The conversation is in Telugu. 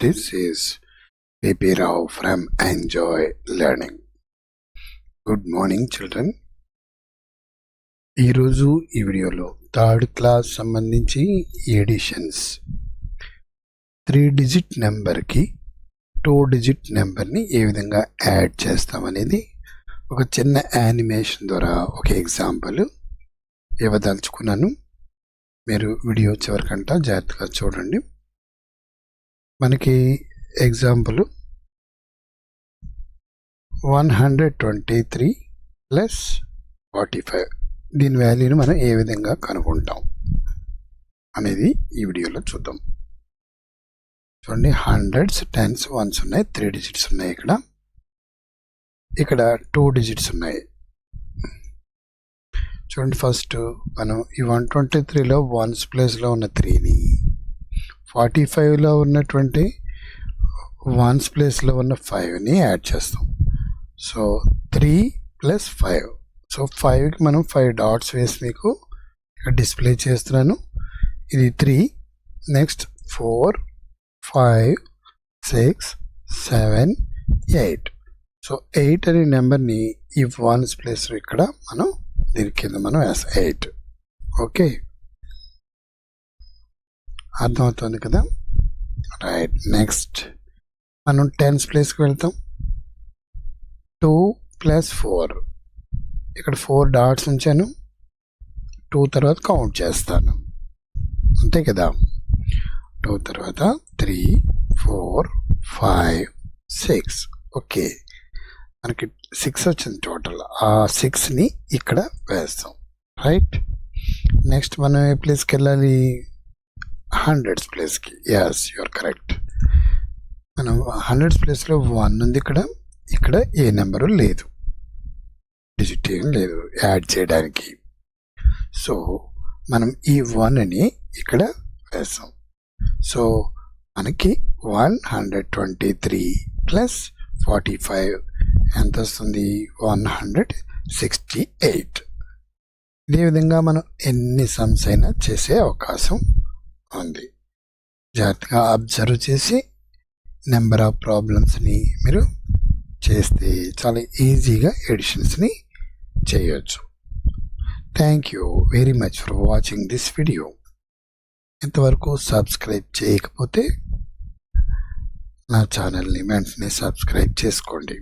This is PP Rao from Enjoy Learning. Good morning children. ఈరోజు ఈ వీడియోలో థర్డ్ క్లాస్ సంబంధించి ఎడిషన్స్ 3 డిజిట్ నెంబర్కి 2 డిజిట్ నెంబర్ని ఏ విధంగా యాడ్ చేస్తామనేది ఒక చిన్న యానిమేషన్ ద్వారా ఒక ఎగ్జాంపుల్ ఇవ్వదలుచుకున్నాను. మీరు వీడియో చివరికంట జాగ్రత్తగా చూడండి. మనకి ఎగ్జాంపుల్ 123 ప్లస్ 45 దీని వాల్యూని మనం ఏ విధంగా కనుక్కుంటాం అనేది ఈ వీడియోలో చూద్దాం. చూడండి, హండ్రెడ్స్, టెన్స్, వన్స్ ఉన్నాయి, 3 డిజిట్స్ ఉన్నాయి. ఇక్కడ 2 డిజిట్స్ ఉన్నాయి. చూడండి, ఫస్ట్ మనం ఈ 123లో వన్స్ ప్లేస్లో ఉన్న 3ని 45లో ఉన్నటువంటి వన్స్ ప్లేస్లో ఉన్న 5ని యాడ్ చేస్తాం. సో 3 + 5. సో 5కి మనం 5 డాట్స్ వేసి మీకు ఇక్కడ డిస్ప్లే చేస్తున్నాను. ఇది 3, నెక్స్ట్ 4, 5, 6, 7, 8. సో 8 అనే నెంబర్ని ఈ వన్స్ ప్లేస్లో ఇక్కడ మనం దీని కింద మనం వేస్తాం 8. ఓకే, అర్థమవుతుంది కదా? రైట్. నెక్స్ట్ మనం టెన్స్ ప్లేస్కి వెళ్తాం. 2 + 4. ఇక్కడ 4 డాట్స్ ఉంచాను. 2 తర్వాత కౌంట్ చేస్తాను, అంతే కదా? 2 తర్వాత 3, 4, 5, 6. ఓకే, మనకి 6 వచ్చింది టోటల్. ఆ 6ని ఇక్కడ వేస్తాం. రైట్. నెక్స్ట్ మనం ఏ ప్లేస్కి వెళ్ళాలి? హండ్రెడ్స్ ప్లేస్కి. Yes, you are correct. మనం హండ్రెడ్స్ ప్లేస్లో 1 ఉంది. ఇక్కడ ఏ నెంబరు లేదు, డిజిట్ ఏం లేదు యాడ్ చేయడానికి. సో మనం ఈ 1ని ఇక్కడ వేస్తాం. సో మనకి 123 + 45 ఎంత వస్తుంది? 168. ఇదే విధంగా మనం ఎన్ని సమ్స్ అయినా చేసే అవకాశం ఉంది. జాగ్రత్తగా అబ్జర్వ్ చేసి నెంబర్ ఆఫ్ ప్రాబ్లమ్స్ని మీరు చేస్తే చాలా ఈజీగా ఎడిషన్స్ని చేయొచ్చు. Thank you very much for watching this video. ఇంతవరకు సబ్స్క్రైబ్ చేయకపోతే నా ఛానల్ని వెంటనే సబ్స్క్రైబ్ చేసుకోండి.